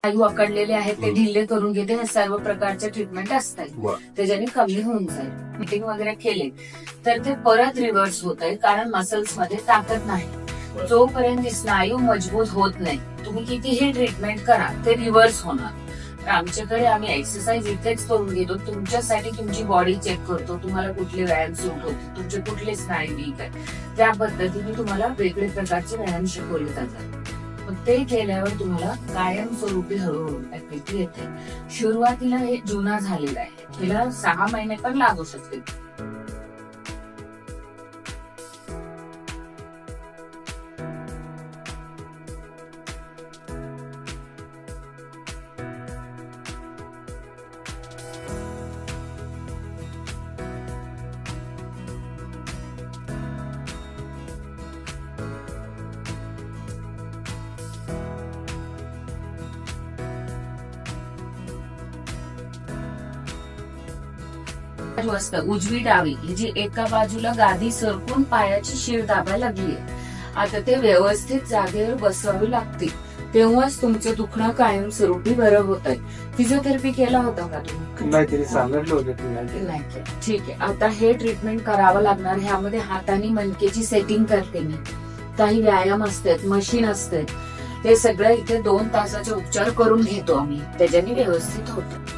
स्नायू अकडलेले आहेत ते ढिल्ले करून घेते. हे सर्व प्रकारचे ट्रीटमेंट असतात, त्याच्याने कमी होऊन जाईल. मीटिंग वगैरे केले तर ते परत रिव्हर्स होत आहे, कारण मसल्स मध्ये ताकद नाही. जोपर्यंत स्नायू मजबूत होत नाही, तुम्ही कितीही ट्रीटमेंट करा ते रिव्हर्स होणार. तर आमच्याकडे आम्ही एक्सरसाइज इथेच करून घेतो. तुमच्यासाठी तुमची बॉडी चेक करतो, तुम्हाला कुठले व्यायाम सूट होते, तुमचे कुठले स्नायू वीक आहे, त्या पद्धतीने तुम्हाला वेगळे प्रकारचे व्यायाम शिकवले जातात. ते केल्यावर तुम्हाला कायमस्वरूपी हळूहळू ऍक्टिव्हिटी येते. सुरुवातीला हे जुना झालेला आहे, हिला 6 महिने पण लागू शकते. बाजू असतं उजवी डावी, ही जी एका बाजूला गादी सरकून पायाची शीर दाबायला लागली. आता ते व्यवस्थित जागेवर बसवावी लागते, तेव्हाच तुमचं दुखणं कायमस्वरूपी बरं होत आहे. फिजिओथेरपी केला होता का तुम्ही? नाही, तिने सांगितलं होतं नाही. ठीक आहे, आता हे ट्रीटमेंट करावं लागणार. ह्यामध्ये हाताने मणकेची सेटिंग करते मी, काही व्यायाम असतात, मशीन असतात, ते सगळं इथे 2 तासाचे उपचार करून घेतो आम्ही, त्याच्याने व्यवस्थित होतं.